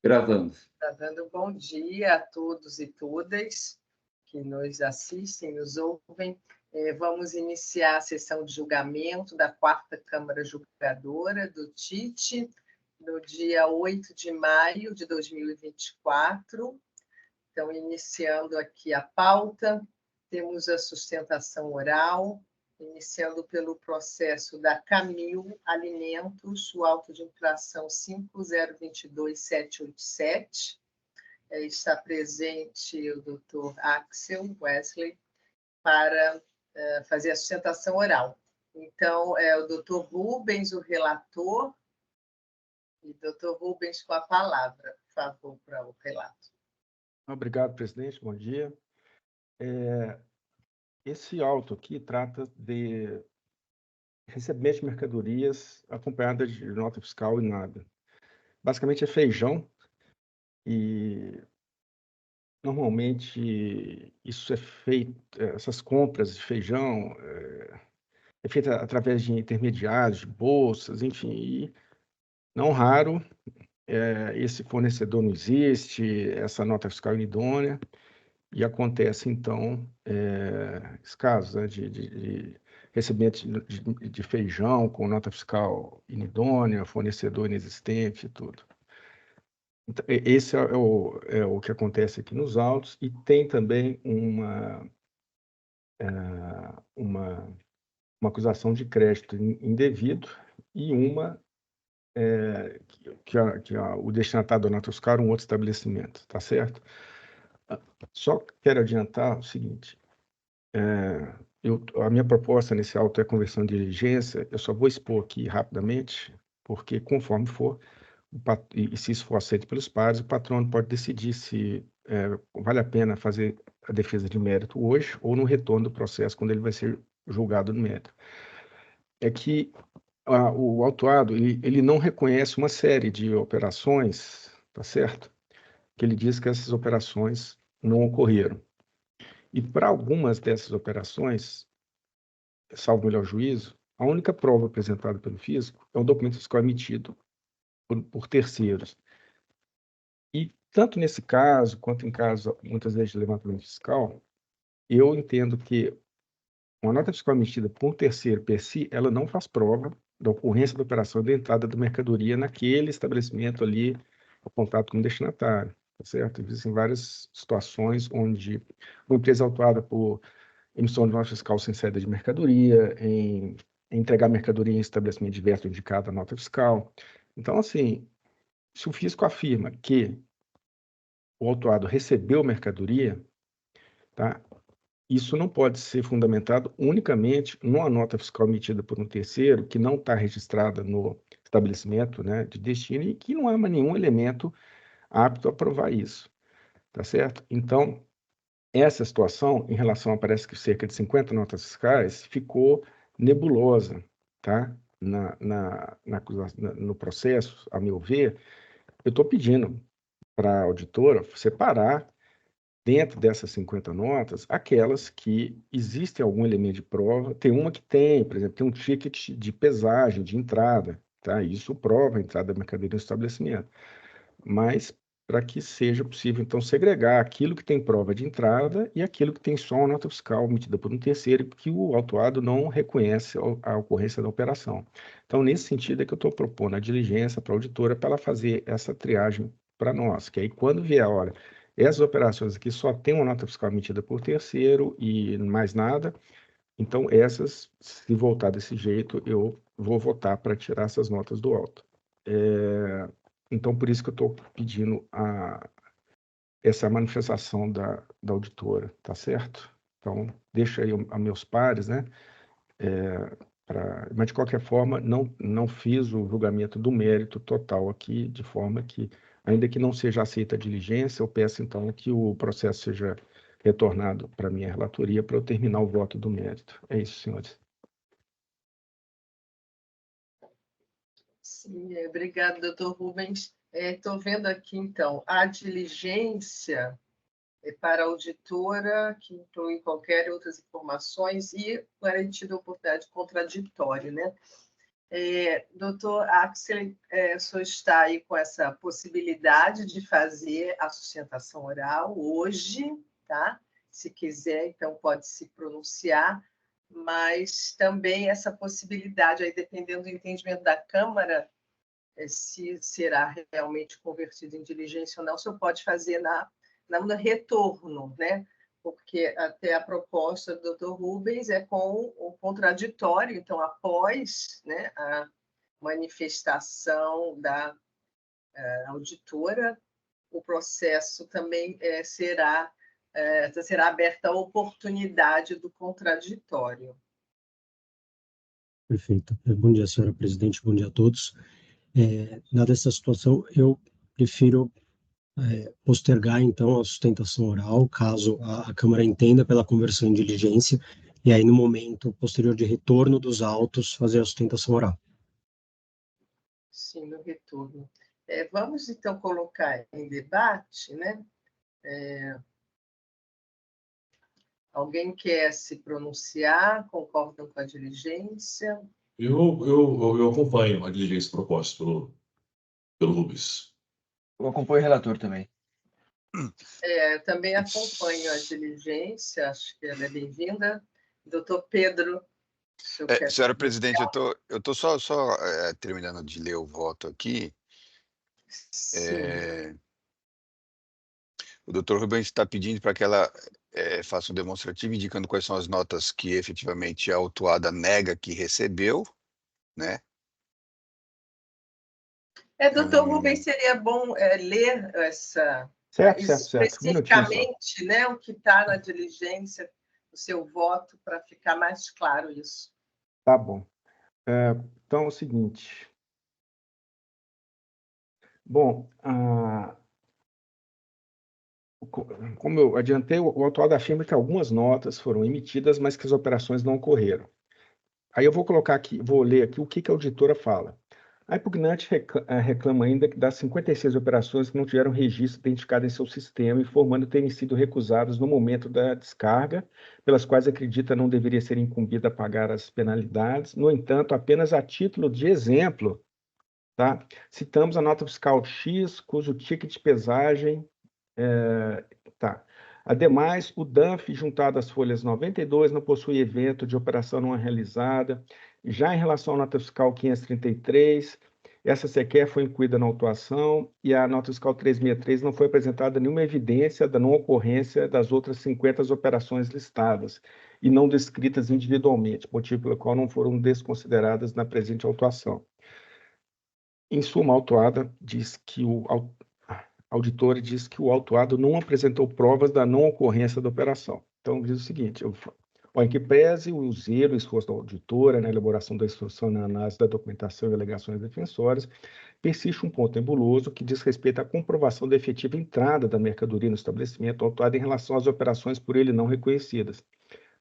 Gravamos. Tá dando bom dia a todos e todas que nos assistem, nos ouvem. Vamos iniciar a sessão de julgamento da 4ª Câmara Julgadora do TIT, no dia 8 de maio de 2024. Então, iniciando aqui a pauta, temos a sustentação oral, iniciando pelo processo da Camil Alimentos, o auto de infração 5022.787. Está presente o doutor Axel Wesley para fazer a sustentação oral. Então, é o doutor Rubens, o relator, e doutor Rubens com a palavra, por favor, para o relato. Obrigado, presidente. Bom dia. Esse auto aqui trata de recebimento de mercadorias acompanhadas de nota fiscal e nada. Basicamente é feijão e normalmente isso é feito, essas compras de feijão é feita através de intermediários, de bolsas, enfim, e não raro esse fornecedor não existe, essa nota fiscal inidônea, e acontece, então, esses casos, né, de recebimento de feijão com nota fiscal inidônea, fornecedor inexistente e tudo. Então, esse é o que acontece aqui nos autos, e tem também uma acusação de crédito indevido e uma que o destinatário da nota fiscal era um outro estabelecimento, tá certo? Só quero adiantar o seguinte, a minha proposta nesse auto é conversão de diligência, eu só vou expor aqui rapidamente, porque conforme for, e se isso for aceito pelos pares, o patrono pode decidir se vale a pena fazer a defesa de mérito hoje ou no retorno do processo, quando ele vai ser julgado no mérito. É que o autuado, ele não reconhece uma série de operações, tá certo? Que ele diz que essas operações não ocorreram. E para algumas dessas operações, salvo melhor juízo, a única prova apresentada pelo físico é um documento fiscal emitido por terceiros. E tanto nesse caso, quanto em casos, muitas vezes, de levantamento fiscal, eu entendo que uma nota fiscal emitida por um terceiro per si, ela não faz prova da ocorrência da operação de entrada da mercadoria naquele estabelecimento ali apontado como destinatário, tá certo? Existem várias situações onde uma empresa autuada por emissão de nota fiscal sem saída de mercadoria, em entregar mercadoria em estabelecimento diverso indicado a nota fiscal. Então, assim, se o fisco afirma que o autuado recebeu mercadoria, tá? Isso não pode ser fundamentado unicamente numa nota fiscal emitida por um terceiro que não está registrada no estabelecimento, né, de destino e que não há nenhum elemento apto a provar isso, tá certo? Então, essa situação, em relação a, parece que cerca de 50 notas fiscais, ficou nebulosa, tá? No processo, a meu ver, eu estou pedindo para a auditora separar, dentro dessas 50 notas, aquelas que existem algum elemento de prova. Tem uma que tem, por exemplo, tem um ticket de pesagem, de entrada, tá? Isso prova a entrada da mercadoria no estabelecimento. Mas para que seja possível, então, segregar aquilo que tem prova de entrada e aquilo que tem só uma nota fiscal emitida por um terceiro, que o autuado não reconhece a ocorrência da operação. Então, nesse sentido, é que eu estou propondo a diligência para a auditora para ela fazer essa triagem para nós, que aí, quando vier a hora, essas operações aqui só tem uma nota fiscal emitida por terceiro e mais nada, então, essas, se voltar desse jeito, eu vou votar para tirar essas notas do auto. Então, por isso que eu estou pedindo essa manifestação da auditora, tá certo? Então, deixa aí a meus pares, né? Mas, de qualquer forma, não fiz o julgamento do mérito total aqui, de forma que, ainda que não seja aceita a diligência, eu peço, então, que o processo seja retornado para a minha relatoria para eu terminar o voto do mérito. É isso, senhores. Sim, obrigado, doutor Rubens. Estou vendo aqui, então, a diligência para a auditora, que inclui qualquer outras informações, e garantida a oportunidade contraditória, né? Doutor Axel, o senhor está aí com essa possibilidade de fazer a sustentação oral hoje, tá? Se quiser, então pode se pronunciar, mas também essa possibilidade, aí dependendo do entendimento da Câmara, se será realmente convertido em diligência ou não, o senhor pode fazer no retorno, né? Porque até a proposta do Dr. Rubens é com o contraditório, então, após, né, a manifestação da auditora, o processo também será aberta a oportunidade do contraditório. Perfeito. Bom dia, senhora presidente, bom dia a todos. Dada essa situação, eu prefiro postergar, então, a sustentação oral, caso a Câmara entenda pela conversão em diligência, e aí, no momento posterior de retorno dos autos, fazer a sustentação oral. Sim, no retorno. Vamos, então, colocar em debate, né? Alguém quer se pronunciar? Concordam com a diligência? Eu acompanho a diligência proposta pelo Rubens. Eu acompanho o relator também. Também acompanho a diligência, acho que ela é bem-vinda. Doutor Pedro, senhora presidente, eu tô só terminando de ler o voto aqui. O doutor Rubens está pedindo para que ela faça um demonstrativo indicando quais são as notas que efetivamente a autuada nega que recebeu, né? Doutor Rubens, seria bom ler essa... Certo. Especificamente, né, o que está na diligência, o seu voto, para ficar mais claro isso. Tá bom. Então, é o seguinte. Bom, como eu adiantei, o autuado afirma que algumas notas foram emitidas, mas que as operações não ocorreram. Aí eu vou colocar aqui, vou ler aqui o que a auditora fala. A impugnante reclama ainda das 56 operações que não tiveram registro identificado em seu sistema, informando terem sido recusadas no momento da descarga, pelas quais acredita não deveria ser incumbida a pagar as penalidades. No entanto, apenas a título de exemplo, tá? Citamos a nota fiscal X, cujo ticket de pesagem... Ademais, o DANF, juntado às folhas 92, não possui evento de operação não realizada. Já em relação à nota fiscal 533, essa sequer foi incluída na autuação, e a nota fiscal 363 não foi apresentada nenhuma evidência da não ocorrência das outras 50 operações listadas, e não descritas individualmente, motivo pelo qual não foram desconsideradas na presente autuação. Em suma, a autuada diz que a auditora diz que o autuado não apresentou provas da não ocorrência da operação. Então, diz o seguinte, em que pese o zelo e esforço da auditora na elaboração da instrução e na análise da documentação e alegações defensórias, persiste um ponto nebuloso que diz respeito à comprovação da efetiva entrada da mercadoria no estabelecimento autuado em relação às operações por ele não reconhecidas.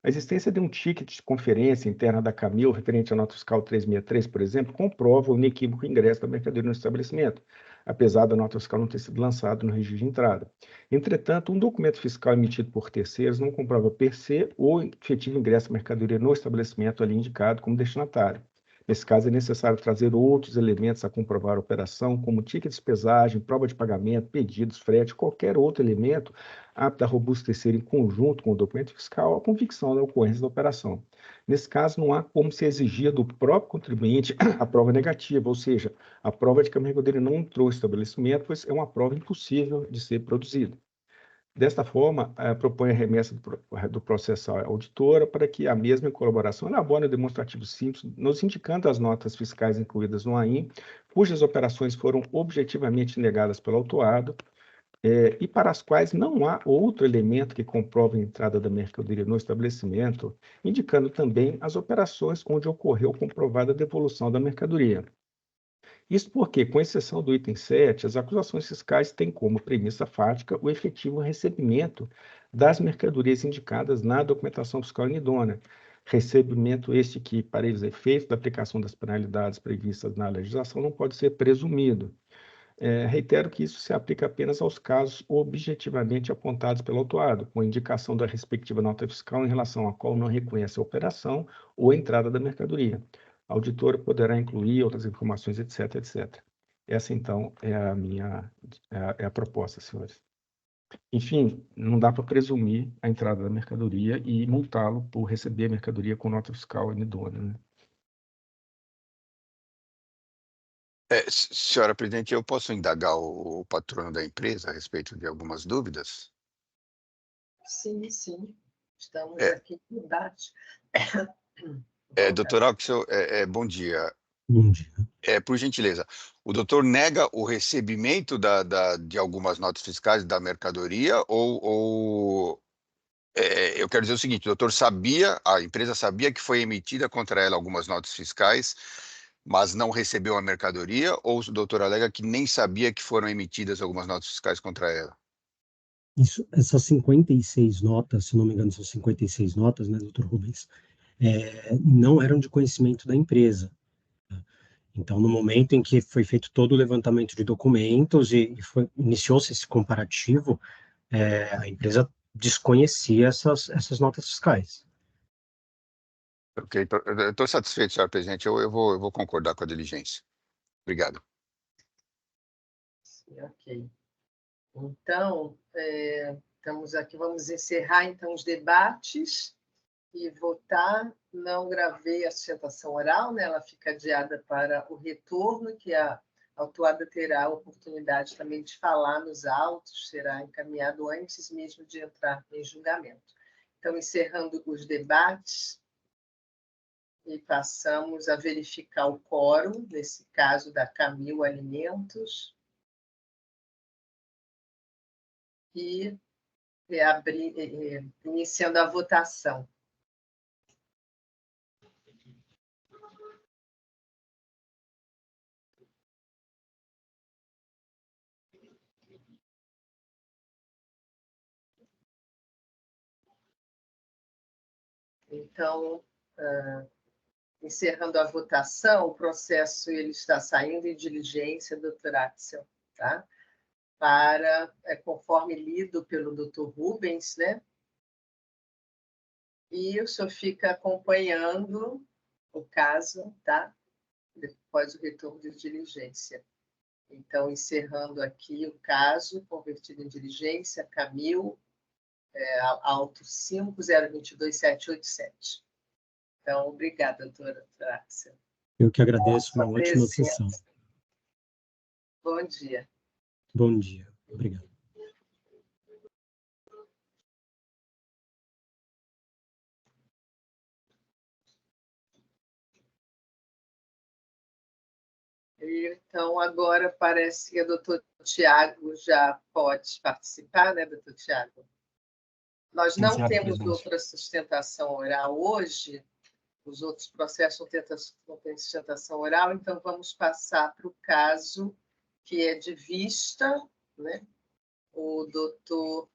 A existência de um ticket de conferência interna da Camil, referente à nota fiscal 363, por exemplo, comprova o inequívoco ingresso da mercadoria no estabelecimento, apesar da nota fiscal não ter sido lançada no registro de entrada. Entretanto, um documento fiscal emitido por terceiros não comprova per se o efetivo ingresso da mercadoria no estabelecimento ali indicado como destinatário. Nesse caso, é necessário trazer outros elementos a comprovar a operação, como ticket de pesagem, prova de pagamento, pedidos, frete, qualquer outro elemento apto a robustecer em conjunto com o documento fiscal a convicção da ocorrência da operação. Nesse caso, não há como se exigir do próprio contribuinte a prova negativa, ou seja, a prova de que a mercadoria não entrou no estabelecimento, pois é uma prova impossível de ser produzida. Desta forma, propõe a remessa do processo à auditora para que a mesma, em colaboração, elabore um demonstrativo simples, nos indicando as notas fiscais incluídas no AIM, cujas operações foram objetivamente negadas pelo autuado, e para as quais não há outro elemento que comprove a entrada da mercadoria no estabelecimento, indicando também as operações onde ocorreu comprovada devolução da mercadoria. Isso porque, com exceção do item 7, as acusações fiscais têm como premissa fática o efetivo recebimento das mercadorias indicadas na documentação fiscal inidônea, recebimento este que, para os efeitos da aplicação das penalidades previstas na legislação, não pode ser presumido. Reitero que isso se aplica apenas aos casos objetivamente apontados pelo autuado, com indicação da respectiva nota fiscal em relação à qual não reconhece a operação ou a entrada da mercadoria. a auditora poderá incluir outras informações, etc, etc. Essa, então, é a proposta, senhores. Enfim, não dá para presumir a entrada da mercadoria e multá-lo por receber a mercadoria com nota fiscal inidônea, né? Senhora presidente, eu posso indagar o patrono da empresa a respeito de algumas dúvidas? Sim, sim. Estamos É. aqui em debate. Doutor Axel, bom dia. Bom dia. Por gentileza, o doutor nega o recebimento de algumas notas fiscais da mercadoria ou eu quero dizer o seguinte, o doutor sabia, a empresa sabia que foi emitida contra ela algumas notas fiscais, mas não recebeu a mercadoria, ou o doutor alega que nem sabia que foram emitidas algumas notas fiscais contra ela? Essas 56 notas, se não me engano, são 56 notas, né, doutor Rubens, não eram de conhecimento da empresa. Então, no momento em que foi feito todo o levantamento de documentos e iniciou-se esse comparativo, a empresa desconhecia essas notas fiscais. Ok, eu estou satisfeito, senhor presidente, eu vou concordar com a diligência. Obrigado. Sim, ok. Então, estamos aqui, vamos encerrar então os debates e votar. Não gravei a sustentação oral, né? Ela fica adiada para o retorno, que a autuada terá a oportunidade também de falar nos autos, será encaminhado antes mesmo de entrar em julgamento. Então, encerrando os debates, e passamos a verificar o quórum, nesse caso da Camil Alimentos, e iniciando a votação. Então, encerrando a votação, o processo ele está saindo em diligência, doutor Axel, tá? Conforme lido pelo doutor Rubens, né? E o senhor fica acompanhando o caso, tá? Depois do retorno de diligência. Então, encerrando aqui o caso, convertido em diligência, Camil, auto 5022.787. Então, obrigada, doutora Axel. Eu que agradeço, uma ótima sessão. Bom dia. Bom dia, obrigado. Então, agora parece que o doutor Tiago já pode participar, né, doutor Tiago? Nós não temos outra sustentação oral hoje, os outros processos não têm sustentação oral, então vamos passar para o caso que é de vista, né? O doutor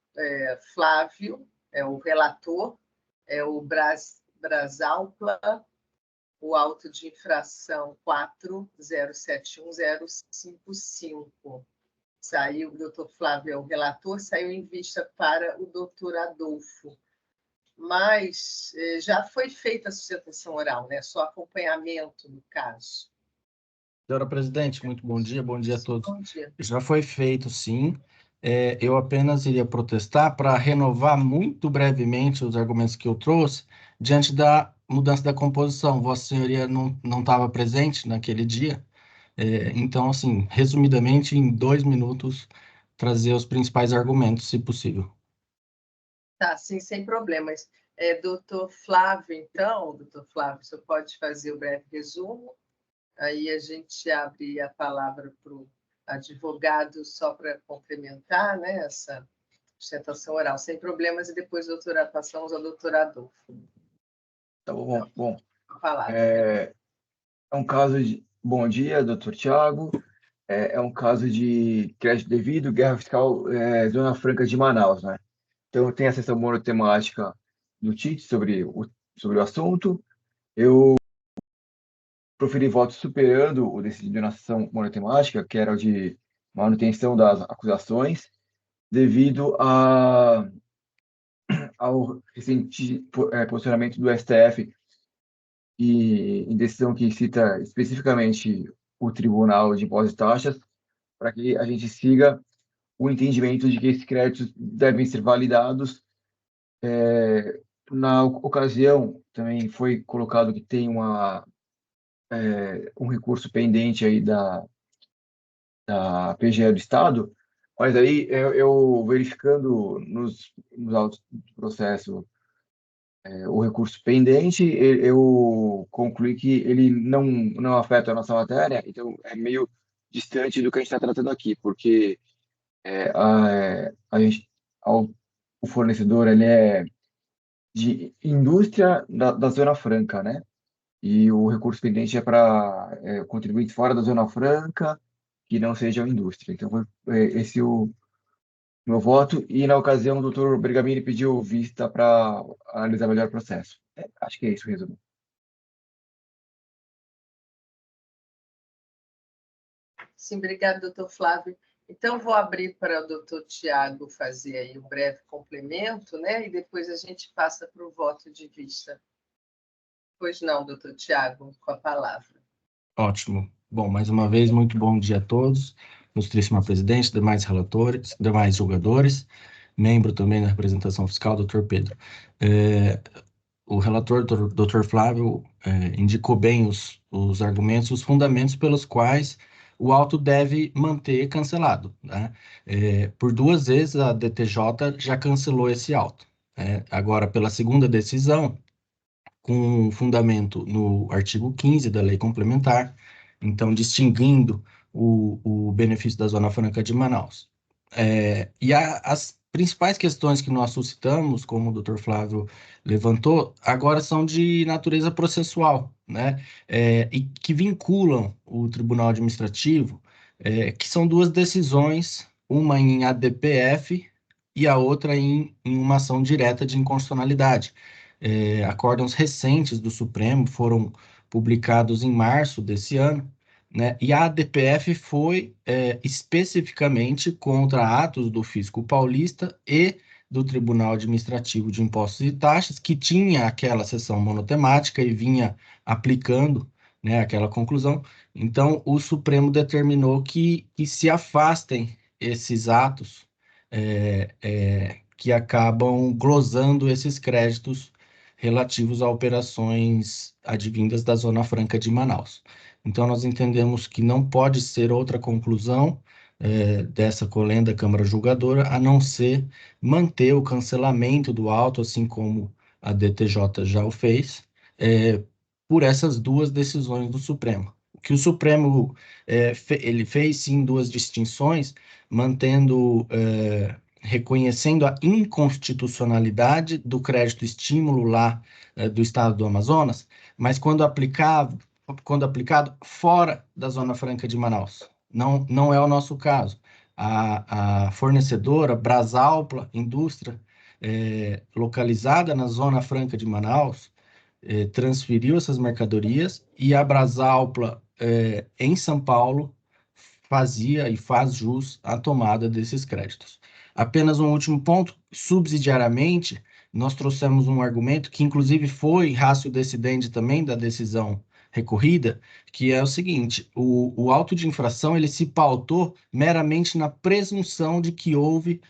Flávio é o relator, é o Brasalpla, o auto de infração 4071055. Saiu, o doutor Flávio é o relator, saiu em vista para o doutor Adolfo. Mas já foi feita a sustentação oral, né? Só acompanhamento no caso. Senhora presidente, muito bom dia a todos. Bom dia. Já foi feito, sim. Eu apenas iria protestar para renovar muito brevemente os argumentos que eu trouxe diante da mudança da composição. Vossa Senhoria não estava presente naquele dia. Então, assim, resumidamente, em 2 minutos, trazer os principais argumentos, se possível. Tá, sim, sem problemas. Doutor Flávio, então, doutor Flávio, você pode fazer o breve resumo? Aí a gente abre a palavra para o advogado só para complementar, né, essa sustentação oral, sem problemas, e depois passamos ao doutor Adolfo. Tá bom. Bom, A palavra. é um caso de... Bom dia, doutor Tiago. É um caso de crédito devido, guerra fiscal, Zona Franca de Manaus, né? Então, tem a sessão monotemática do TIT sobre o assunto. Eu proferi voto superando o decidido na sessão monotemática, que era o de manutenção das acusações, devido ao recente posicionamento do STF e em decisão que cita especificamente o Tribunal de Impostos e Taxas, para que a gente siga o entendimento de que esses créditos devem ser validados. Na ocasião, também foi colocado que tem um recurso pendente aí da PGE do Estado, mas aí eu verificando nos autos do processo o recurso pendente, eu concluí que ele não afeta a nossa matéria, então é meio distante do que a gente está tratando aqui, porque a gente, o fornecedor ele é de indústria da Zona Franca, né? E o recurso pendente é para contribuintes fora da Zona Franca que não sejam indústria. Então, foi esse o meu voto. E, na ocasião, o doutor Bergamini pediu vista para analisar melhor o processo. Acho que é isso o resumo. Sim, obrigado, doutor Flávio. Então, vou abrir para o doutor Tiago fazer aí um breve complemento, né? E depois a gente passa para o voto de vista. Pois não, doutor Tiago, com a palavra. Ótimo. Bom, mais uma vez, muito bom dia a todos, ilustríssima presidente, demais relatores, demais julgadores, membro também da representação fiscal, doutor Pedro. O relator, doutor Flávio, indicou bem os argumentos, os fundamentos pelos quais o auto deve manter cancelado, né? Por 2 vezes a DTJ já cancelou esse auto. Agora, pela segunda decisão, com fundamento no artigo 15 da Lei Complementar, então distinguindo o benefício da Zona Franca de Manaus. As principais questões que nós suscitamos, como o doutor Flávio levantou, agora são de natureza processual, né? E que vinculam o Tribunal Administrativo, que são 2 decisões, uma em ADPF e a outra em uma ação direta de inconstitucionalidade. Acórdãos recentes do Supremo foram publicados em março desse ano, né? E a ADPF foi especificamente contra atos do Fisco Paulista e do Tribunal Administrativo de Impostos e Taxas, que tinha aquela sessão monotemática e vinha aplicando, né, aquela conclusão. Então, o Supremo determinou que se afastem esses atos que acabam glosando esses créditos relativos a operações advindas da Zona Franca de Manaus. Então, nós entendemos que não pode ser outra conclusão dessa colenda Câmara Julgadora, a não ser manter o cancelamento do auto, assim como a DTJ já o fez, por essas 2 decisões do Supremo. O que o Supremo ele fez, sim, 2 distinções, mantendo, reconhecendo a inconstitucionalidade do crédito estímulo lá do estado do Amazonas, mas quando aplicado fora da Zona Franca de Manaus. Não é o nosso caso. A fornecedora, Brasalpla Indústria, localizada na Zona Franca de Manaus, transferiu essas mercadorias e a Brasalpla, em São Paulo, fazia e faz jus à tomada desses créditos. Apenas um último ponto, subsidiariamente, nós trouxemos um argumento que, inclusive, foi ratio decidendi também da decisão recorrida, que é o seguinte: o auto de infração ele se pautou meramente na presunção de que houve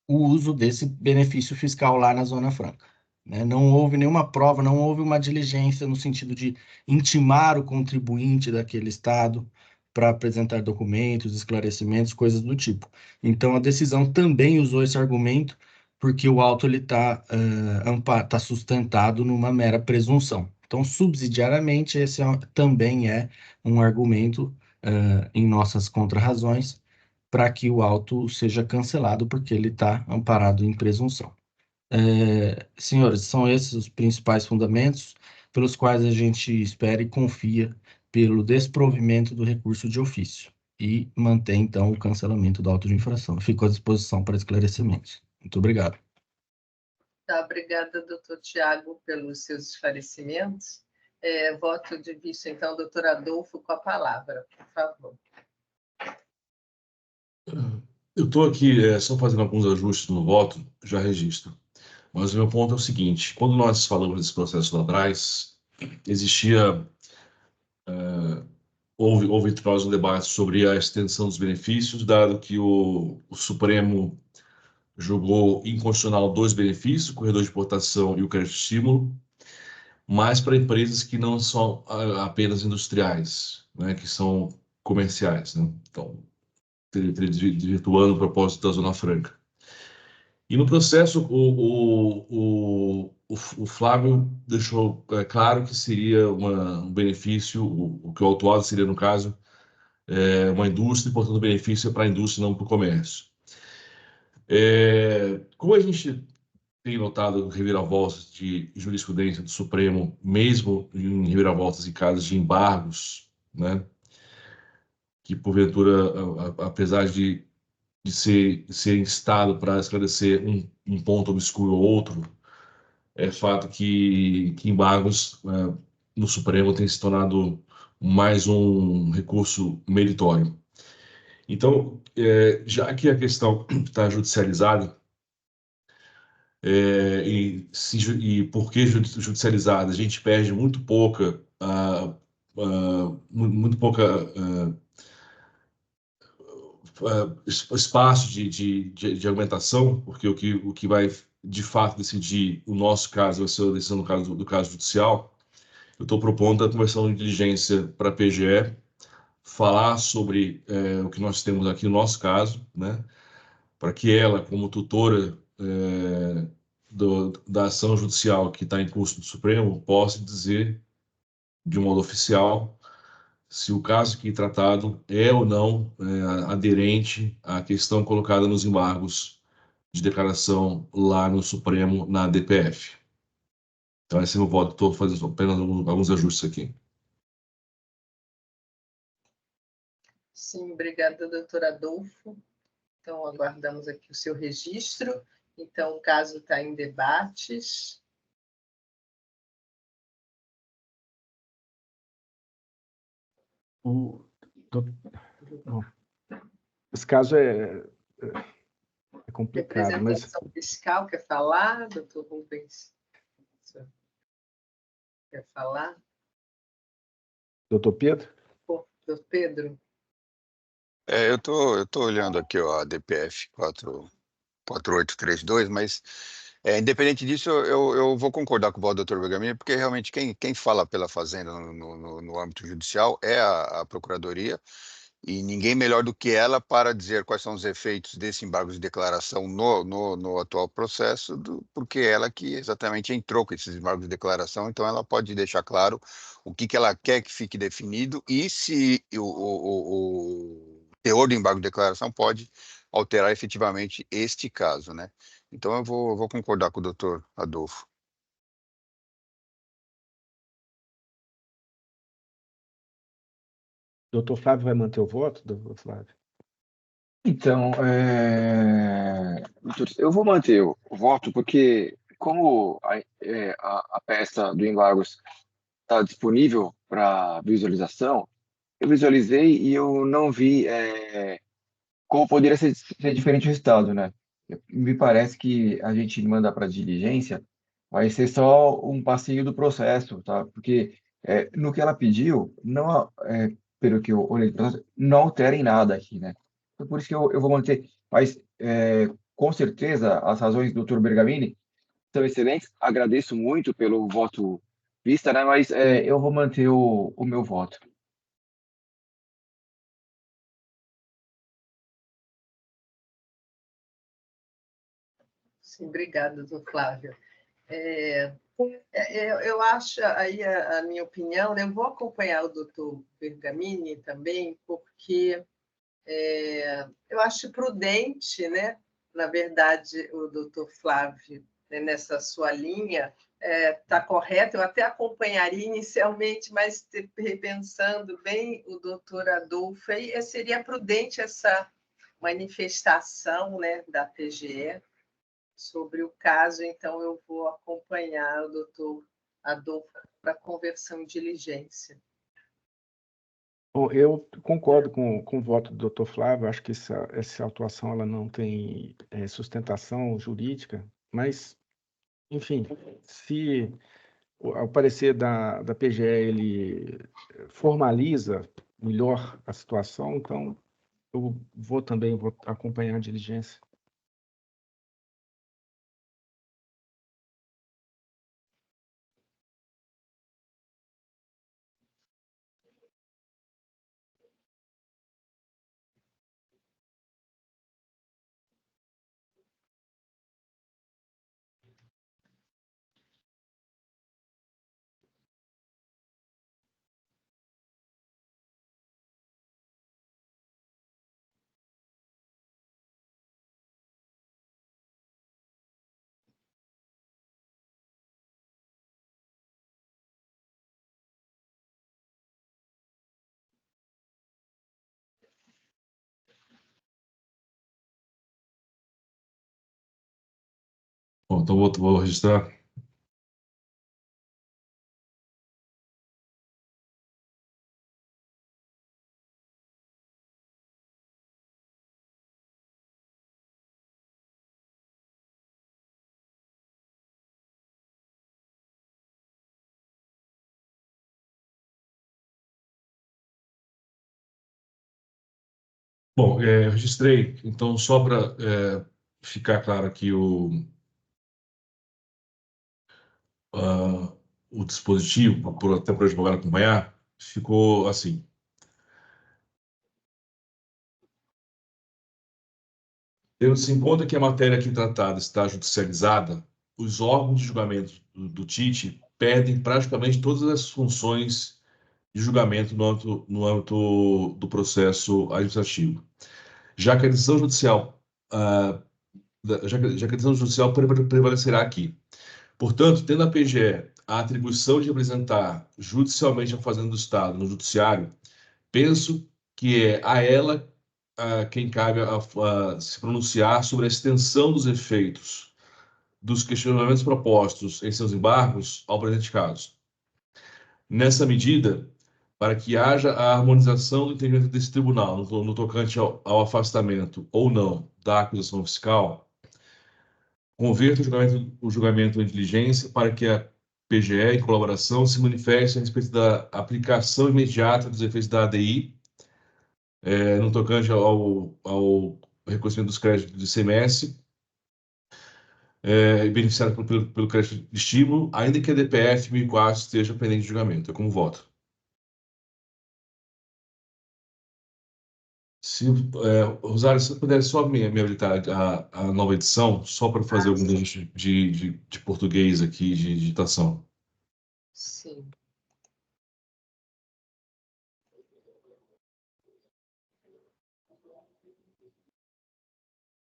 o uso desse benefício fiscal lá na Zona Franca, né? Não houve nenhuma prova, não houve uma diligência no sentido de intimar o contribuinte daquele estado para apresentar documentos, esclarecimentos, coisas do tipo. Então, a decisão também usou esse argumento, porque o auto está sustentado numa mera presunção. Então, subsidiariamente, esse também é um argumento em nossas contrarrazões para que o auto seja cancelado, porque ele está amparado em presunção. Senhores, são esses os principais fundamentos pelos quais a gente espera e confia pelo desprovimento do recurso de ofício e mantém, então, o cancelamento do auto de infração. Fico à disposição para esclarecimentos. Muito obrigado. Tá, obrigada, doutor Tiago, pelos seus esclarecimentos. Voto de vista, então, doutor Adolfo, com a palavra, por favor. Eu estou aqui só fazendo alguns ajustes no voto, já registro. Mas o meu ponto é o seguinte: quando nós falamos desse processo lá atrás, existia, houve entre nós um debate sobre a extensão dos benefícios, dado que o Supremo julgou inconstitucional 2 benefícios, o corredor de importação e o crédito de estímulo, mas para empresas que não são apenas industriais, né, que são comerciais, né? Então, desvirtuando o propósito da Zona Franca. E no processo, o Flávio deixou claro que seria um benefício, o que o autuado seria, no caso, uma indústria, e, portanto, o benefício é para a indústria, não para o comércio. Como a gente tem notado reviravoltas de jurisprudência do Supremo, mesmo em reviravoltas em casos de embargos, né, que, porventura, apesar de ser instado para esclarecer um ponto obscuro ou outro, é fato que embargos no Supremo tem se tornado mais um recurso meritório. Então, já que a questão está judicializada, e por que judicializada? A gente perde muito pouca espaço de argumentação, porque o que vai de fato decidir o nosso caso vai ser a decisão do caso judicial. Eu estou propondo a conversão de diligência para a PGE, falar sobre o que nós temos aqui no nosso caso, né, para que ela, como tutora da ação judicial que está em curso do Supremo, possa dizer de modo oficial se o caso aqui tratado é ou não aderente à questão colocada nos embargos de declaração lá no Supremo, na DPF. Então, esse é o meu voto. Estou fazendo apenas alguns ajustes aqui. Sim, obrigada, doutor Adolfo. Então, aguardamos aqui o seu registro. Então, o caso está em debates. Esse caso é complicado, mas... Representação fiscal, quer falar, doutor Rubens? Quer falar? Doutor Pedro? Doutor Pedro? Eu tô olhando aqui, ó, a DPF 4832, mas independente disso, eu vou concordar com o voto do Dr. Bergamini, porque realmente quem fala pela Fazenda no âmbito judicial é a Procuradoria, e ninguém melhor do que ela para dizer quais são os efeitos desse embargo de declaração no atual processo, porque ela que exatamente entrou com esses embargos de declaração, então ela pode deixar claro o que ela quer que fique definido e se o teor do embargo de declaração pode alterar efetivamente este caso, né? Então eu vou concordar com o doutor Adolfo. Doutor Flávio vai manter o voto, doutor Flávio? Então, eu vou manter o voto, porque como a peça do embargos está disponível para visualização, eu visualizei e eu não vi como poderia ser diferente o resultado, né? Me parece que a gente manda para diligência vai ser só um passeio do processo, tá? Porque no que ela pediu, não, pelo que eu olhei, não alterem nada aqui, né? Então, por isso que eu vou manter. Mas, com certeza, as razões do Dr. Bergamini são excelentes. Agradeço muito pelo voto vista, né? Mas eu vou manter o meu voto. Sim, obrigada, doutor Flávio. Eu acho, aí a minha opinião, né, eu vou acompanhar o doutor Bergamini também, porque eu acho prudente, né, na verdade, o doutor Flávio, né, nessa sua linha, está correto, eu até acompanharia inicialmente, mas repensando bem o doutor Adolfo, aí seria prudente essa manifestação, né, da PGE, sobre o caso, então eu vou acompanhar o doutor Adolfo para conversão em diligência. Bom, eu concordo com o voto do Dr. Flávio, acho que essa autuação ela não tem sustentação jurídica, mas, enfim, se o parecer da PGE, ele formaliza melhor a situação, então eu também vou acompanhar a diligência. Bom, então vou registrar. Bom, eu registrei. Então, só para ficar claro aqui ah, o dispositivo, até para o advogado acompanhar, ficou assim. Tendo-se em conta que a matéria aqui tratada está judicializada, os órgãos de julgamento do TIT perdem praticamente todas as funções de julgamento no âmbito do processo administrativo, já que a decisão judicial, já que a decisão judicial prevalecerá aqui. Portanto, tendo a PGE a atribuição de representar judicialmente a Fazenda do Estado no judiciário, penso que é a ela quem cabe a se pronunciar sobre a extensão dos efeitos dos questionamentos propostos em seus embargos ao presente caso. Nessa medida, para que haja a harmonização do entendimento desse tribunal no tocante ao afastamento ou não da acusação fiscal, converta o julgamento em diligência para que a PGE, em colaboração, se manifeste a respeito da aplicação imediata dos efeitos da ADI, no tocante ao reconhecimento dos créditos do ICMS, beneficiado pelo crédito de estímulo, ainda que a DPF 1004 esteja pendente de julgamento. É como voto. Rosário, se você puder só me habilitar a nova edição, só para fazer algum de português aqui, de digitação. Sim.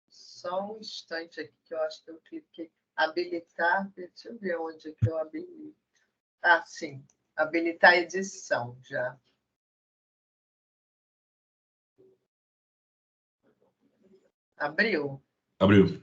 Só um instante aqui, que eu acho que eu cliquei. Habilitar, deixa eu ver onde é que eu habilito. Ah, sim. Habilitar a edição, já. Abriu? Abriu.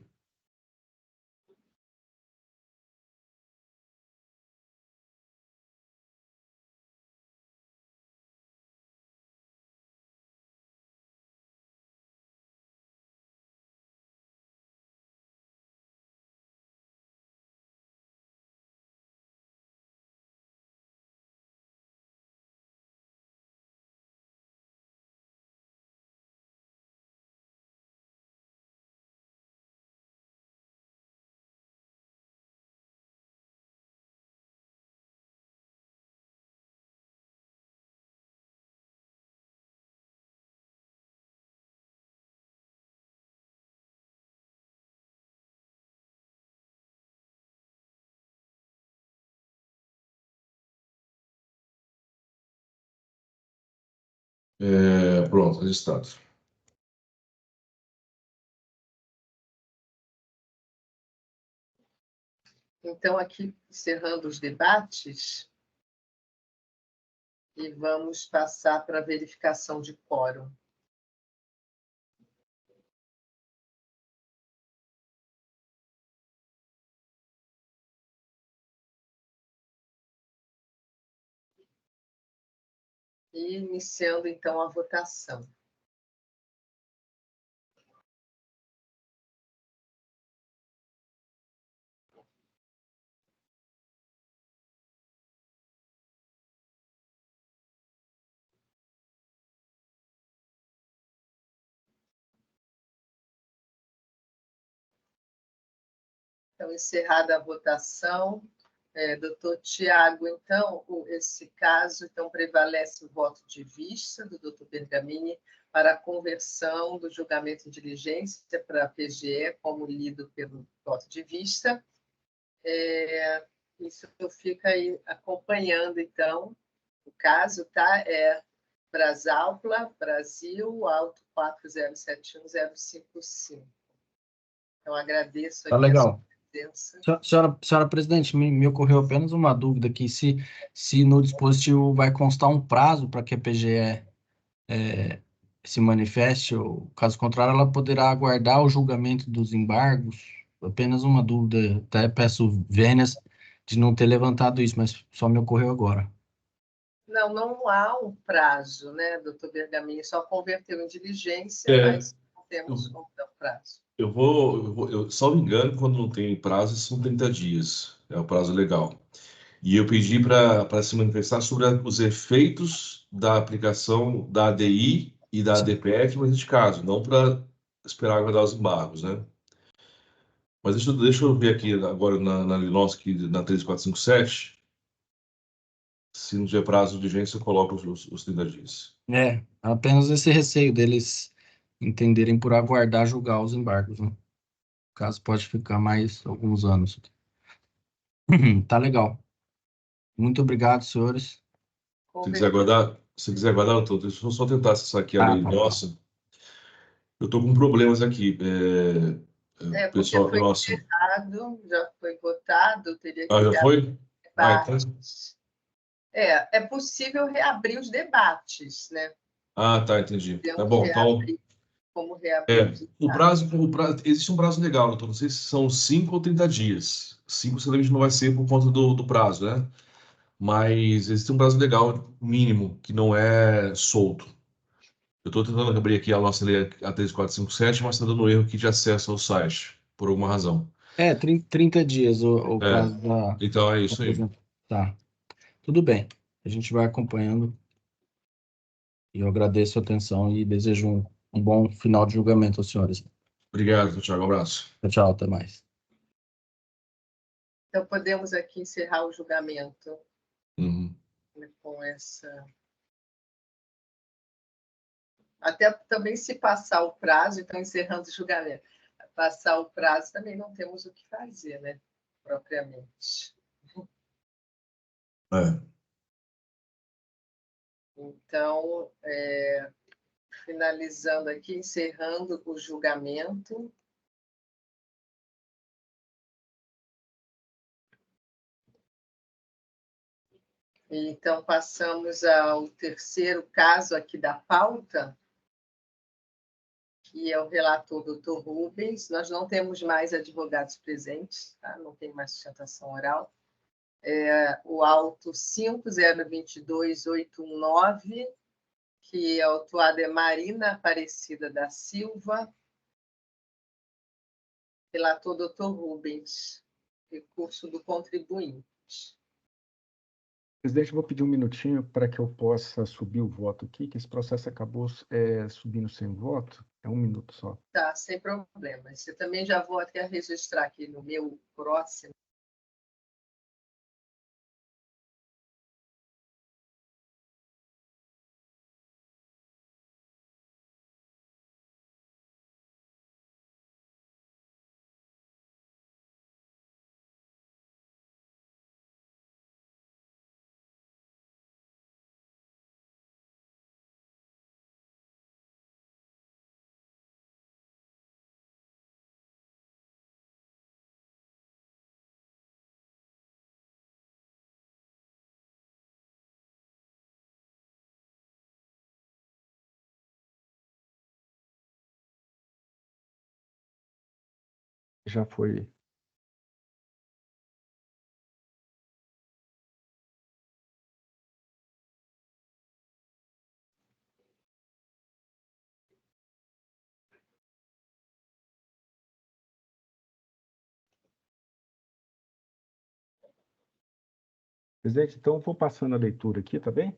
Pronto, registrado. Então, aqui, encerrando os debates, e vamos passar para a verificação de quórum. E iniciando, então, a votação. Então, encerrada a votação, doutor Tiago, então, esse caso, então, prevalece o voto de vista do doutor Bergamini para a conversão do julgamento em diligência para a PGE, como lido pelo voto de vista. Isso eu fico aí acompanhando, então, o caso, tá? Brasalpla, Brasil, auto 4071055. Então, agradeço aqui legal. a sua presença. Senhora presidente, me ocorreu apenas uma dúvida aqui, se no dispositivo vai constar um prazo para que a PGE se manifeste, ou caso contrário, ela poderá aguardar o julgamento dos embargos. Apenas uma dúvida, até peço vênias de não ter levantado isso, mas só me ocorreu agora. Não há um prazo, né, doutor Bergamini? Só converteu em diligência, mas não temos um prazo. Salvo engano, quando não tem prazo, são 30 dias. É o prazo legal. E eu pedi para se manifestar sobre os efeitos da aplicação da ADI e da ADPF nesse caso, não para esperar aguardar os embargos, né? Mas deixa eu ver aqui agora na nossa, aqui na 3457, se não tiver prazo de vigência, eu coloco os 30 dias. Apenas esse receio deles entenderem por aguardar julgar os embargos, né? O caso pode ficar mais alguns anos. Tá legal. Muito obrigado, senhores. Se quiser aguardar, deixa eu só tentar acessar aqui a lei Tá. nossa. Eu estou com problemas aqui. Porque Pessoal, foi nossa. encerrado, já foi votado, teria que Já foi? Então... É possível reabrir os debates, né? Tá, entendi. Tá bom, então... Como reabrir o prazo, existe um prazo legal, doutor, não sei se são 5 ou 30 dias. 5 certamente não vai ser por conta do prazo, né? Mas existe um prazo legal mínimo, que não é solto. Eu estou tentando abrir aqui a nossa lei A3457, mas está dando erro aqui de acesso ao site, por alguma razão. 30 dias o prazo da... Então é isso aí. Tá. Tudo bem. A gente vai acompanhando. E eu agradeço a atenção e desejo um bom final de julgamento aos senhores. Obrigado, Thiago. Um abraço. Tchau, até mais. Então, podemos aqui encerrar o julgamento com essa... Até também se passar o prazo, então, encerrando o julgamento. Passar o prazo, também não temos o que fazer, né? Propriamente. Então, finalizando aqui, encerrando o julgamento. Então, passamos ao terceiro caso aqui da pauta, que é o relator doutor Rubens. Nós não temos mais advogados presentes, tá? Não tem mais sustentação oral. O auto 5022-819, que é autuada é Marina Aparecida da Silva. Relator doutor Rubens, recurso do contribuinte. Presidente, vou pedir um minutinho para que eu possa subir o voto aqui, que esse processo acabou subindo sem voto. É um minuto só. Tá, sem problema. Eu também já vou até registrar aqui no meu próximo. Já foi. Presidente, então vou passando a leitura aqui, tá bem?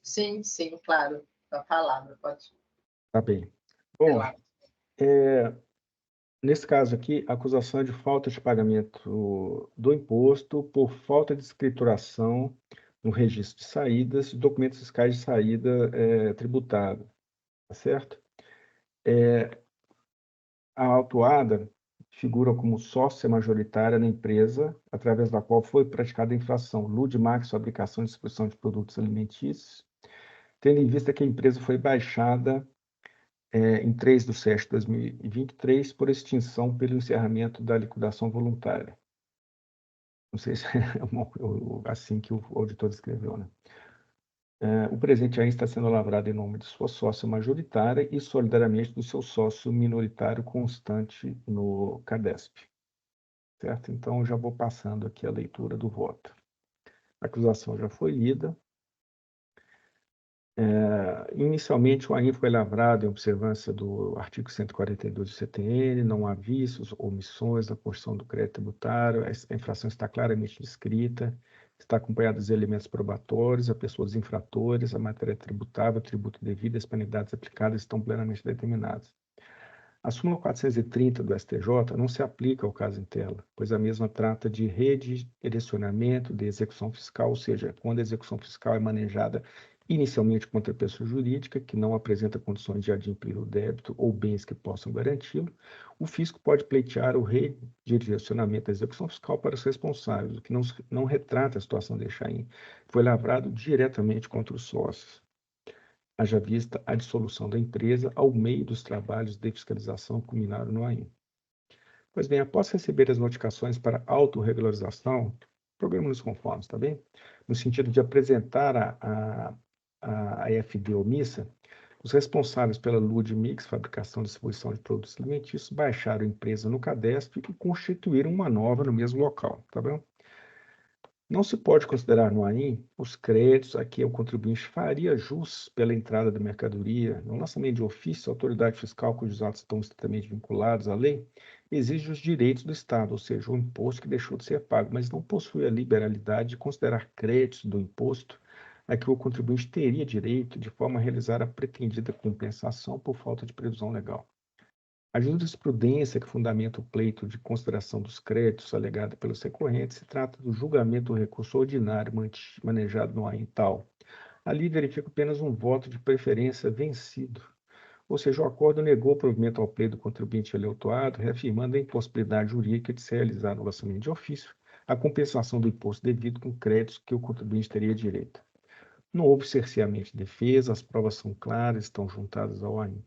Sim, claro. A palavra, pode. Tá bem. Bom, Nesse caso aqui, a acusação é de falta de pagamento do imposto por falta de escrituração no registro de saídas de documentos fiscais de saída tributada, tá certo? A autuada figura como sócia majoritária na empresa, através da qual foi praticada a infração Ludmax, fabricação e distribuição de produtos alimentícios, tendo em vista que a empresa foi baixada em 3/7/2023 por extinção pelo encerramento da liquidação voluntária. Não sei se é assim que o auditor descreveu, né? O presente ainda está sendo lavrado em nome de sua sócia majoritária e solidariamente do seu sócio minoritário constante no CADESP. Certo? Então, eu já vou passando aqui a leitura do voto. A acusação já foi lida. Inicialmente, o AIM foi lavrado em observância do artigo 142 do CTN, não há vícios, omissões na porção do crédito tributário, a infração está claramente descrita, está acompanhada dos elementos probatórios, a pessoas infratores, a matéria tributável, o tributo devido, as penalidades aplicadas estão plenamente determinadas. A súmula 430 do STJ não se aplica ao caso em tela, pois a mesma trata de redirecionamento de execução fiscal, ou seja, quando a execução fiscal é manejada inicialmente contra a pessoa jurídica que não apresenta condições de adimplir o débito ou bens que possam garanti-lo, o fisco pode pleitear o redirecionamento da execução fiscal para os responsáveis, o que não retrata a situação de Chaim. Foi lavrado diretamente contra os sócios, haja vista a dissolução da empresa ao meio dos trabalhos de fiscalização culminaram no AIM. Pois bem, após receber as notificações para autorregularização, programa nos conformes, tá bem? No sentido de apresentar a AFD omissa, os responsáveis pela Ludmix, fabricação e distribuição de produtos alimentícios, baixaram a empresa no CADESP e constituíram uma nova no mesmo local, tá bom? Não se pode considerar no AIM os créditos a que o contribuinte faria jus pela entrada da mercadoria. No lançamento de ofício, a autoridade fiscal, cujos atos estão estritamente vinculados à lei, exige os direitos do Estado, ou seja, o imposto que deixou de ser pago, mas não possui a liberalidade de considerar créditos do imposto a que o contribuinte teria direito de forma a realizar a pretendida compensação por falta de previsão legal. A jurisprudência que fundamenta o pleito de consideração dos créditos alegado pelos recorrentes se trata do julgamento do recurso ordinário manejado no AIM tal. Ali verifica apenas um voto de preferência vencido, ou seja, o acordo negou o provimento ao pleito do contribuinte autuado, reafirmando a impossibilidade jurídica de se realizar no lançamento de ofício a compensação do imposto devido com créditos que o contribuinte teria direito. Não houve cerceamento de defesa, as provas são claras, estão juntadas ao AIM.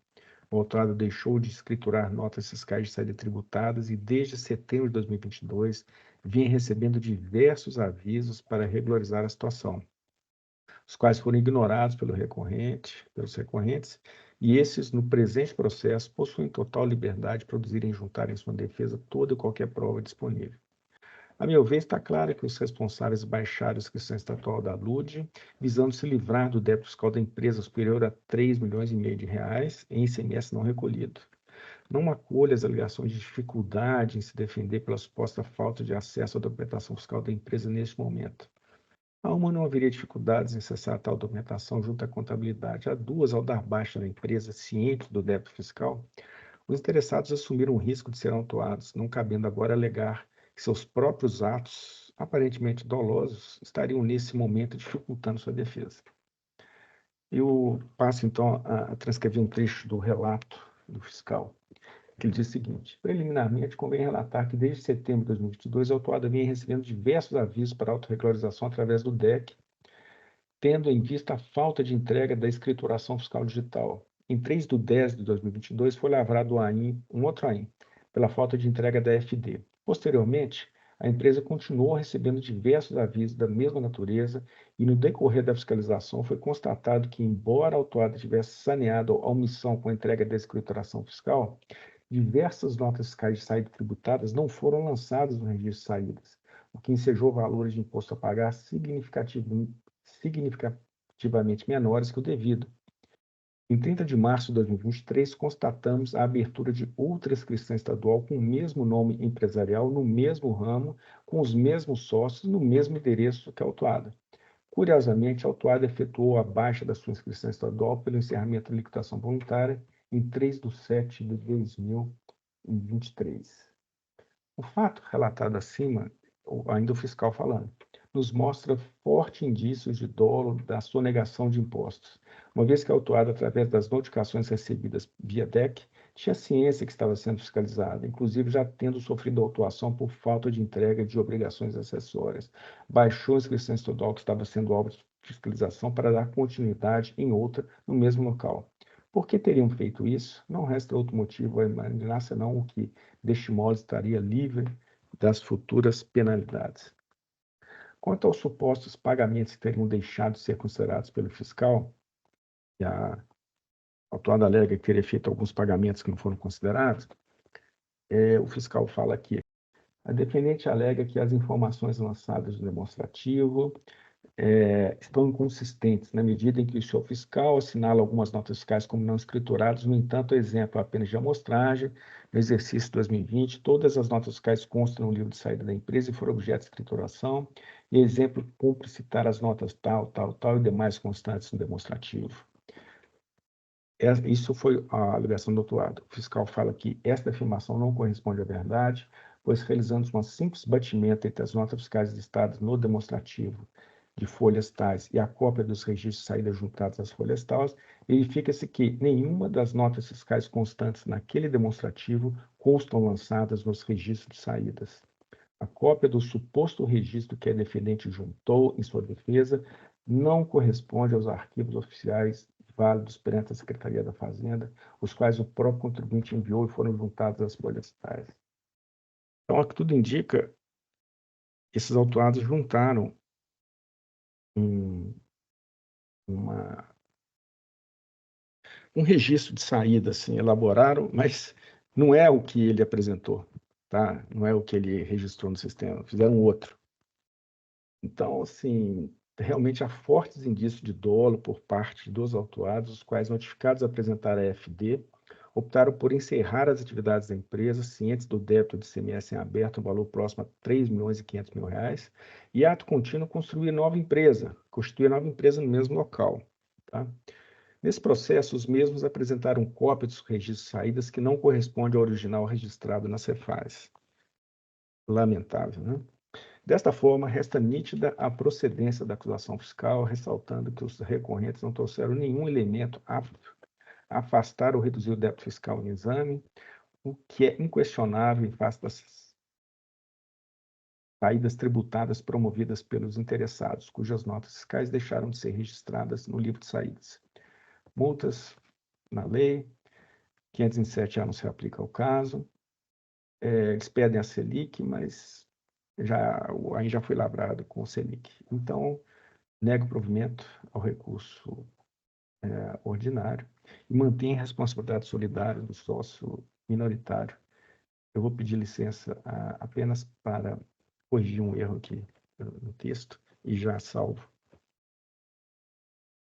O autuado deixou de escriturar notas fiscais de saída tributadas e, desde setembro de 2022, vinha recebendo diversos avisos para regularizar a situação, os quais foram ignorados pelos recorrentes, e esses, no presente processo, possuem total liberdade de produzirem e juntarem em sua defesa toda e qualquer prova disponível. A meu ver, está claro que os responsáveis baixaram a inscrição estatual da LUD, visando se livrar do débito fiscal da empresa superior a 3,5 milhões de reais em ICMS não recolhido. Não acolho as alegações de dificuldade em se defender pela suposta falta de acesso à documentação fiscal da empresa neste momento. A uma não haveria dificuldades em cessar tal documentação junto à contabilidade. A duas, ao dar baixa na empresa, cientes do débito fiscal, os interessados assumiram o risco de serem autuados, não cabendo agora alegar que seus próprios atos, aparentemente dolosos, estariam nesse momento dificultando sua defesa. Eu passo, então, a transcrever um trecho do relato do fiscal, que ele diz o seguinte: preliminarmente, convém relatar que desde setembro de 2022, a autuada vinha recebendo diversos avisos para autorregularização através do DEC, tendo em vista a falta de entrega da escrituração fiscal digital. Em 3/10/2022, foi lavrado um outro AIM, pela falta de entrega da FD. Posteriormente, a empresa continuou recebendo diversos avisos da mesma natureza e, no decorrer da fiscalização, foi constatado que, embora a autuada tivesse saneado a omissão com a entrega da escrituração fiscal, diversas notas fiscais de saída tributadas não foram lançadas no registro de saídas, o que ensejou valores de imposto a pagar significativamente menores que o devido. Em 30 de março de 2023, constatamos a abertura de outra inscrição estadual com o mesmo nome empresarial, no mesmo ramo, com os mesmos sócios, no mesmo endereço que a autuada. Curiosamente, a autuada efetuou a baixa da sua inscrição estadual pelo encerramento da liquidação voluntária em 3/7/2023. e 23. O fato relatado acima, ainda o fiscal falando, nos mostra forte indícios de dolo da sonegação de impostos, uma vez que a autuada, através das notificações recebidas via DEC, tinha ciência que estava sendo fiscalizada, inclusive já tendo sofrido autuação por falta de entrega de obrigações acessórias. Baixou a inscrição estadual que estava sendo alvo de fiscalização para dar continuidade em outra no mesmo local. Por que teriam feito isso? Não resta outro motivo a imaginar senão o que, deste modo, estaria livre das futuras penalidades. Quanto aos supostos pagamentos que teriam deixado de ser considerados pelo fiscal, e a autuada alega que teria feito alguns pagamentos que não foram considerados, o fiscal fala aqui, a defendente alega que as informações lançadas no demonstrativo estão inconsistentes, na medida em que o senhor fiscal assinala algumas notas fiscais como não escrituradas, no entanto, exemplo apenas de amostragem, no exercício 2020, todas as notas fiscais constam no livro de saída da empresa e foram objeto de escrituração, e exemplo, cumpre citar as notas tal e demais constantes no demonstrativo. Isso foi a alegação do autuado. O fiscal fala que esta afirmação não corresponde à verdade, pois realizando um simples batimento entre as notas fiscais listadas no demonstrativo de folhas tais e a cópia dos registros de saída juntados às folhas tais, verifica-se que nenhuma das notas fiscais constantes naquele demonstrativo constam lançadas nos registros de saídas. A cópia do suposto registro que a defendente juntou em sua defesa não corresponde aos arquivos oficiais válidos perante a Secretaria da Fazenda, os quais o próprio contribuinte enviou e foram juntados às folhas tais. Então, ao que tudo indica, esses autuados juntaram um registro de saída, assim, elaboraram, mas não é o que ele apresentou, tá? Não é o que ele registrou no sistema, fizeram outro. Então, assim, realmente há fortes indícios de dolo por parte dos autuados, os quais, notificados a apresentar a FD, optaram por encerrar as atividades da empresa, cientes do débito de ICMS em aberto, um valor próximo a R$3.500.000, e ato contínuo constituir nova empresa no mesmo local. Tá? Nesse processo, os mesmos apresentaram cópia dos registros de saídas que não corresponde ao original registrado na Cefaz. Lamentável, né? Desta forma, resta nítida a procedência da acusação fiscal, ressaltando que os recorrentes não trouxeram nenhum elemento apto a afastar ou reduzir o débito fiscal em exame, o que é inquestionável em face das saídas tributadas promovidas pelos interessados, cujas notas fiscais deixaram de ser registradas no livro de saídas. Multas na lei, 507A não se aplica ao caso, eles pedem a Selic, mas aí já foi lavrado com o Selic. Então, nega o provimento ao recurso ordinário e mantém a responsabilidade solidária do sócio minoritário. Eu vou pedir licença apenas para corrigir um erro aqui no texto e já salvo.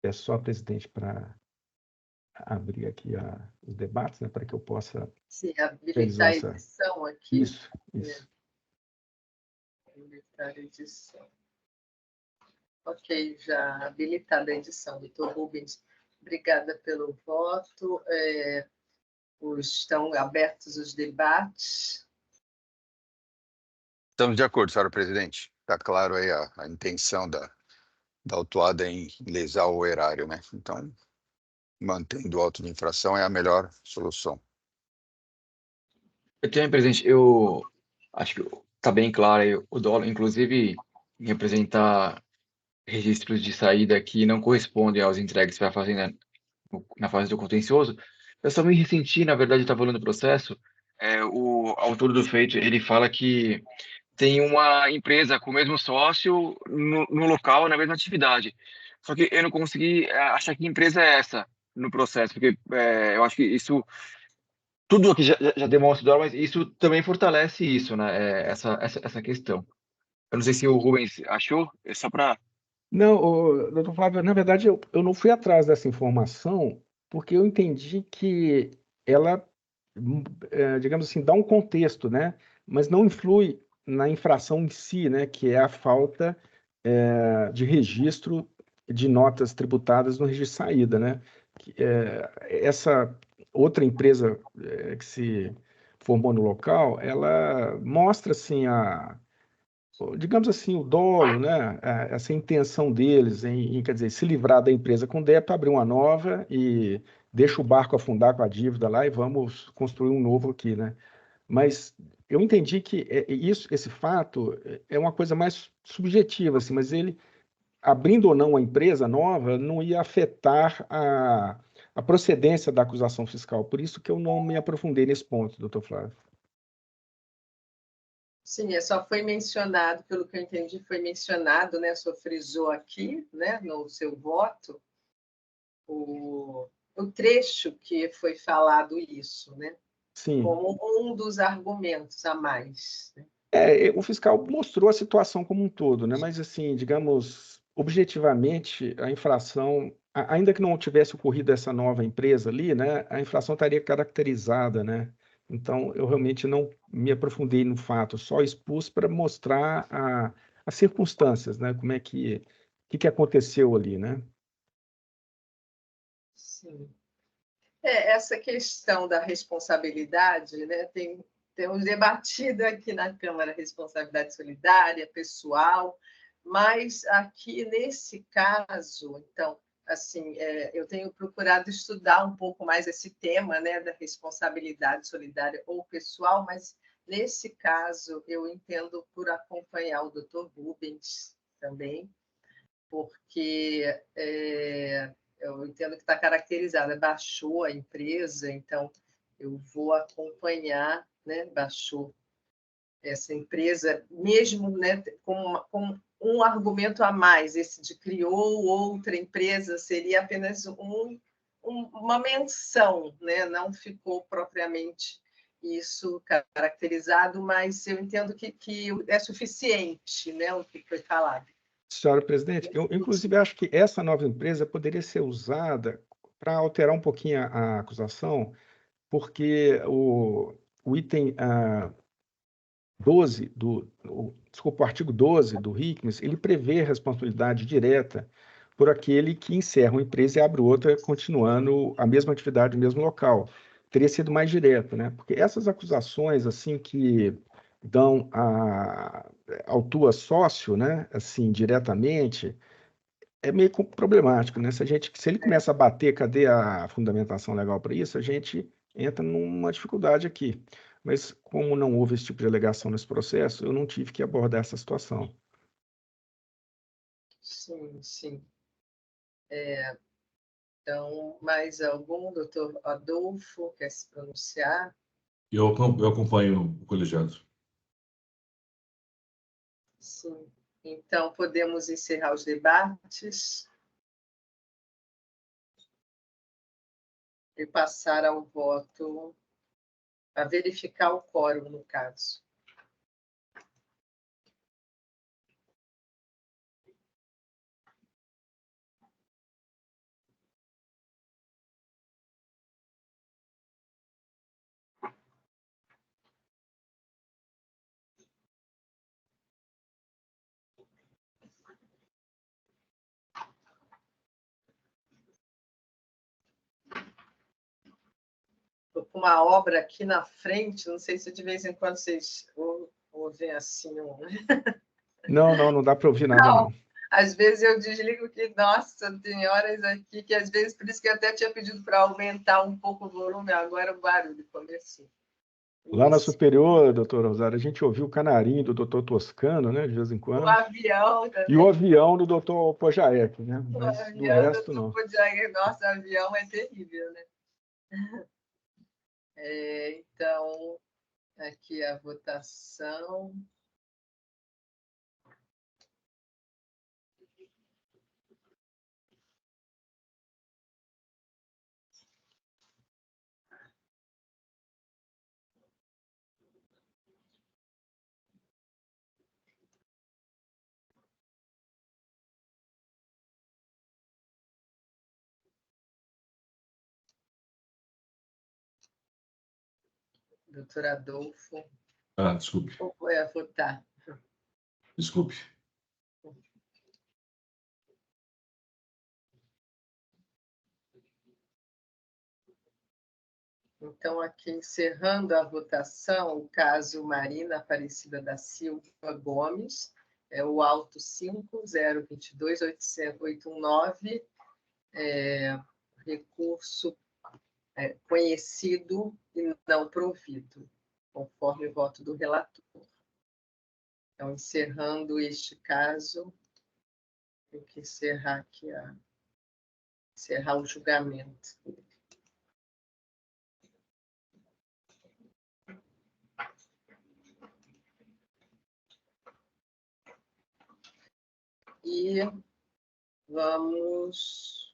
É só, presidente, para abrir aqui os debates, né, para que eu possa... Sim, habilitar a edição aqui. Isso. Habilitar a edição. Ok, já habilitada a edição. Doutor Rubens, obrigada pelo voto. Estão abertos os debates. Estamos de acordo, senhora presidente. Está claro aí a intenção da autuada em lesar o erário, né? Então, mantendo o auto de infração é a melhor solução. Eu também, presidente, eu acho que está bem claro aí o dolo, inclusive em representar registros de saída que não correspondem aos entregues para a Fazenda na fase do contencioso. Eu só me ressenti, na verdade, estava falando do processo, o autor do feito, ele fala que tem uma empresa com o mesmo sócio no local, na mesma atividade. Só que eu não consegui achar que empresa é essa no processo, porque eu acho que isso, tudo aqui já demonstra, mas isso também fortalece isso, né? Essa questão. Eu não sei se o Rubens achou, é só para... Não, doutor Flávio, na verdade, eu não fui atrás dessa informação porque eu entendi que ela, digamos assim, dá um contexto, né? Mas não influi na infração em si, né? Que é a falta de registro de notas tributadas no registro de saída, né? Essa outra empresa que se formou no local, ela mostra assim digamos assim, o dolo, né? Essa intenção deles quer dizer, se livrar da empresa com débito, abrir uma nova e deixa o barco afundar com a dívida lá e vamos construir um novo aqui, né? Mas eu entendi que esse fato é uma coisa mais subjetiva, assim, mas ele, abrindo ou não uma empresa nova, não ia afetar a procedência da acusação fiscal. Por isso que eu não me aprofundei nesse ponto, doutor Flávio. Sim, só foi mencionado, pelo que eu entendi, foi mencionado, né? O senhor frisou aqui, né, no seu voto, o trecho que foi falado isso, né? Sim. Como um dos argumentos a mais. Né? O fiscal mostrou a situação como um todo, né? Mas, assim, digamos, objetivamente, a inflação, ainda que não tivesse ocorrido essa nova empresa ali, né? A inflação estaria caracterizada, né? Então, eu realmente não me aprofundei no fato, só expus para mostrar as circunstâncias, né? Como é que aconteceu ali, né? Sim. Essa questão da responsabilidade, né? Temos debatido aqui na Câmara responsabilidade solidária, pessoal, mas aqui nesse caso, então, assim, eu tenho procurado estudar um pouco mais esse tema, né, da responsabilidade solidária ou pessoal, mas nesse caso eu entendo por acompanhar o Dr. Rubens também, porque eu entendo que está caracterizada, baixou a empresa, então eu vou acompanhar, né, baixou essa empresa, mesmo, né, com um argumento a mais, esse de criou outra empresa, seria apenas uma menção, né, não ficou propriamente isso caracterizado, mas eu entendo que é suficiente, né, o que foi falado. Senhora presidente, eu inclusive acho que essa nova empresa poderia ser usada para alterar um pouquinho a acusação, porque o item 12 desculpa, o artigo 12 do RICMES, ele prevê responsabilidade direta por aquele que encerra uma empresa e abre outra, continuando a mesma atividade no mesmo local. Teria sido mais direto, né? Porque essas acusações, assim, que dão ao tua sócio, né, assim, diretamente, é meio problemático, né? Se ele começa a bater, cadê a fundamentação legal para isso? A gente entra numa dificuldade aqui. Mas como não houve esse tipo de alegação nesse processo, eu não tive que abordar essa situação. Sim, sim. Então, mais algum, doutor Adolfo, quer se pronunciar? Eu acompanho o colegiado. Sim. Então, podemos encerrar os debates e passar ao voto, a verificar o quórum, no caso. Estou com uma obra aqui na frente, não sei se de vez em quando vocês ouvem assim. Não dá para ouvir nada, não. Às vezes eu desligo que, nossa, tem horas aqui que às vezes, por isso que eu até tinha pedido para aumentar um pouco o volume, agora o barulho começou. Lá na superior, doutor Rosário, a gente ouviu o canarinho do doutor Toscano, né, de vez em quando. O avião também. E o avião do doutor Pojaek, né? Mas O do avião resto, não. Nossa, avião é terrível, né? Então, aqui a votação. Doutor Adolfo. Desculpe. Ou foi a votar? Desculpe. Então, aqui encerrando a votação, o caso Marina Aparecida da Silva Gomes, é o auto 5.022.819, recurso conhecido e não provido, conforme o voto do relator. Então, encerrando este caso, tem que encerrar aqui encerrar o julgamento. E vamos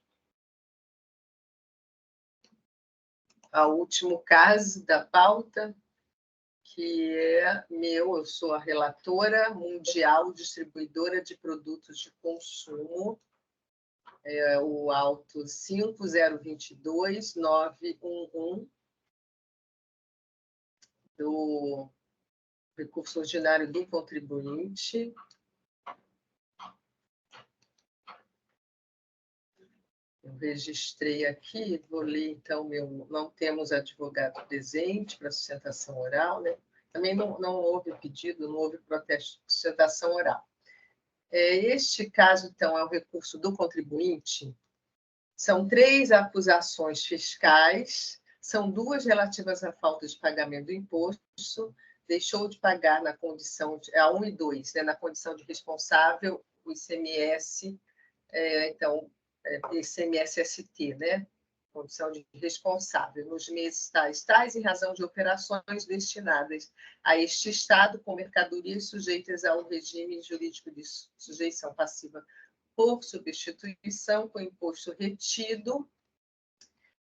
ao último caso da pauta, que é meu, eu sou a relatora mundial distribuidora de produtos de consumo, o auto 5.022.911 do recurso ordinário do contribuinte. Eu registrei aqui, vou ler, então, não temos advogado presente para sustentação oral, né? Também não houve pedido, não houve protesto de sustentação oral. Este caso, então, é o recurso do contribuinte. São 3 acusações fiscais, são 2 relativas à falta de pagamento do imposto, deixou de pagar na condição a 1 e 2, né, na condição de responsável, o ICMS, então, ICMS-ST, né? Condição de responsável, nos meses tais, em razão de operações destinadas a este Estado com mercadorias sujeitas ao regime jurídico de sujeição passiva por substituição com imposto retido,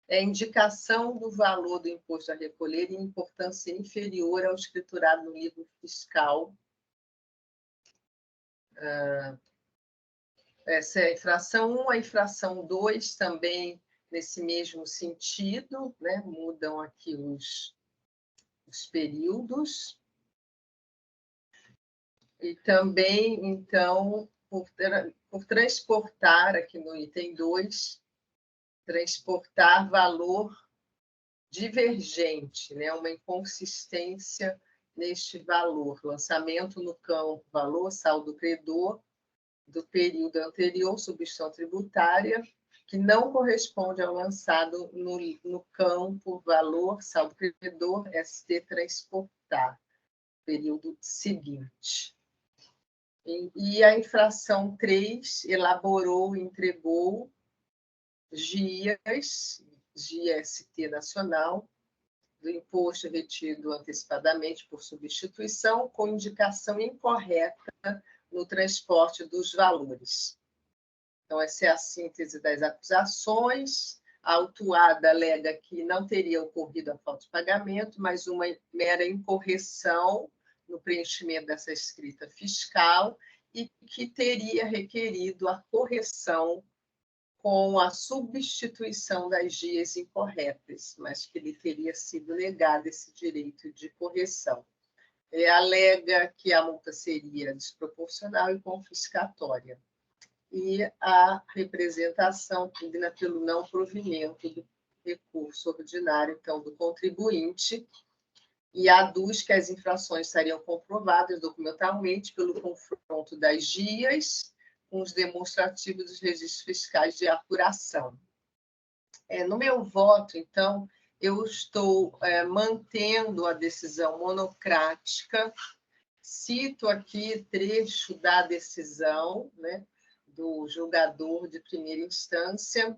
indicação do valor do imposto a recolher em importância inferior ao escriturado no livro fiscal. Essa é a infração 1, a infração 2 também nesse mesmo sentido, né? Mudam aqui os períodos. E também, então, por transportar, aqui no item 2, transportar valor divergente, né? Uma inconsistência neste valor. Lançamento no campo valor, saldo credor, do período anterior, substituição tributária, que não corresponde ao lançado no campo valor, saldo credor, ST transportar, período seguinte. E a infração 3 elaborou e entregou GIST nacional, do imposto retido antecipadamente por substituição, com indicação incorreta no transporte dos valores. Então, essa é a síntese das acusações. A autuada alega que não teria ocorrido a falta de pagamento, mas uma mera incorreção no preenchimento dessa escrita fiscal e que teria requerido a correção com a substituição das GIAs incorretas, mas que lhe teria sido negado esse direito de correção. Alega que a multa seria desproporcional e confiscatória. E a representação pugna pelo não provimento do recurso ordinário, então, do contribuinte, e aduz que as infrações seriam comprovadas documentalmente pelo confronto das GIAs com os demonstrativos dos registros fiscais de apuração. No meu voto, então, eu estou mantendo a decisão monocrática. Cito aqui trecho da decisão, né, do julgador de primeira instância.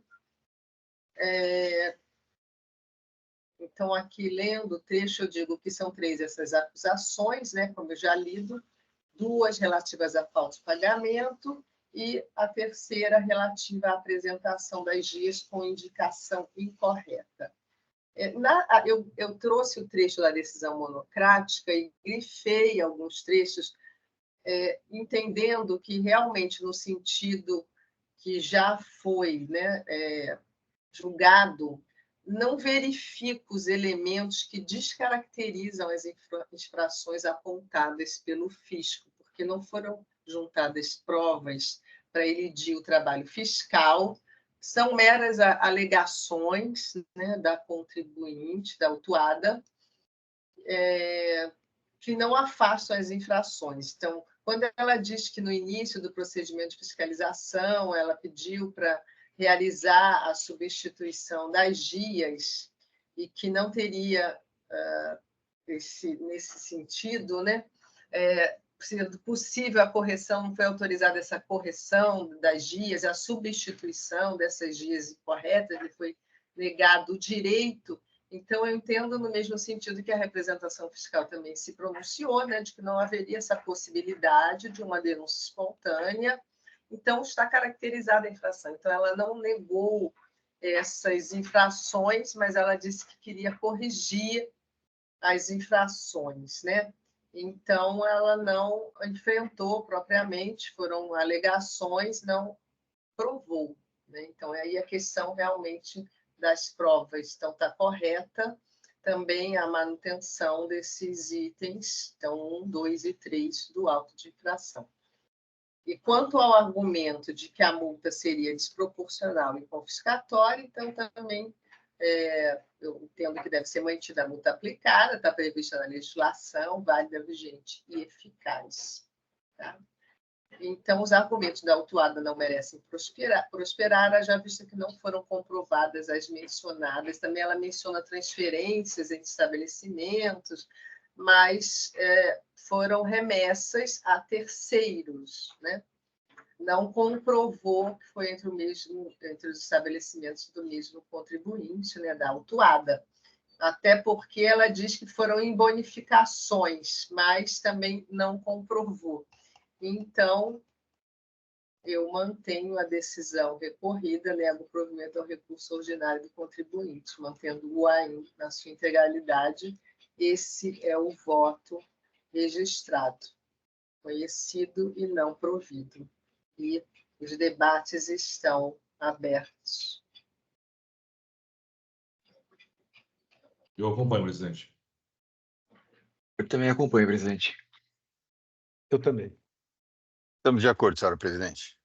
Então, aqui, lendo o trecho, eu digo que são 3 essas acusações, né, como eu já lido, 2 relativas à falta de pagamento e a terceira relativa à apresentação das GIAs com indicação incorreta. Eu trouxe o trecho da decisão monocrática e grifei alguns trechos, entendendo que realmente, no sentido que já foi, né, julgado, não verifico os elementos que descaracterizam as infrações apontadas pelo fisco, porque não foram juntadas provas para elidir o trabalho fiscal são meras alegações, né, da contribuinte, da autuada, que não afastam as infrações. Então, quando ela diz que no início do procedimento de fiscalização ela pediu para realizar a substituição das guias e que não teria, nesse sentido, né, sendo possível a correção, não foi autorizada essa correção das guias, a substituição dessas guias incorretas, e foi negado o direito. Então, eu entendo no mesmo sentido que a representação fiscal também se pronunciou, né, de que não haveria essa possibilidade de uma denúncia espontânea. Então, está caracterizada a infração. Então, ela não negou essas infrações, mas ela disse que queria corrigir as infrações, né? Então, ela não enfrentou propriamente, foram alegações, não provou, né? Então, aí a questão realmente das provas. Então, está correta também a manutenção desses itens, então, 1, 2 e 3 do auto de infração. E quanto ao argumento de que a multa seria desproporcional e confiscatória, então, também eu entendo que deve ser mantida a multa aplicada, está prevista na legislação, válida, vigente e eficaz. Tá? Então, os argumentos da autuada não merecem prosperar, já visto que não foram comprovadas as mencionadas. Também ela menciona transferências entre estabelecimentos, mas foram remessas a terceiros, né? Não comprovou que foi entre os estabelecimentos do mesmo contribuinte, né, da autuada. Até porque ela diz que foram em bonificações, mas também não comprovou. Então, eu mantenho a decisão recorrida, nego o provimento ao recurso ordinário do contribuinte, mantendo-o ainda na sua integralidade. Esse é o voto registrado, conhecido e não provido. E os debates estão abertos. Eu acompanho, presidente. Eu também acompanho, presidente. Eu também. Estamos de acordo, senhora presidente.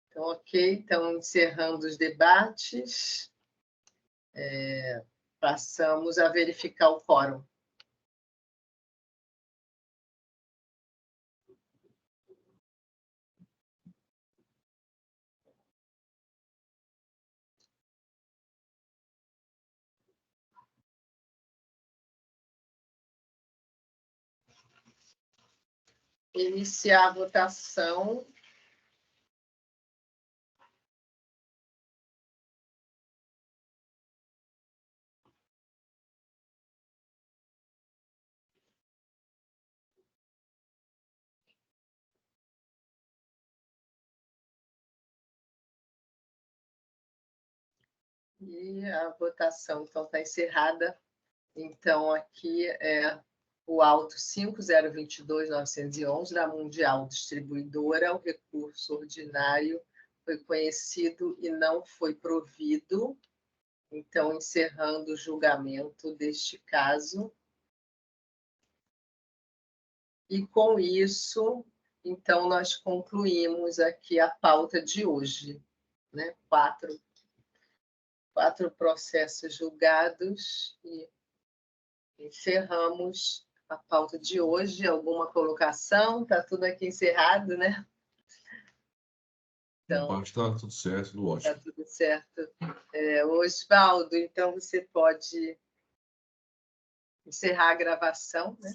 Então, ok. Então, encerrando os debates, passamos a verificar o quórum. Iniciar a votação. E a votação, então, está encerrada. Então, aqui é o auto 5022.911 da Mundial Distribuidora. O recurso ordinário foi conhecido e não foi provido. Então, encerrando o julgamento deste caso. E, com isso, então, nós concluímos aqui a pauta de hoje, né? Quatro processos julgados e encerramos a pauta de hoje. Alguma colocação? Está tudo aqui encerrado, né? Então, está tudo certo, tudo ótimo. Está tudo certo. Osvaldo, então você pode encerrar a gravação, né?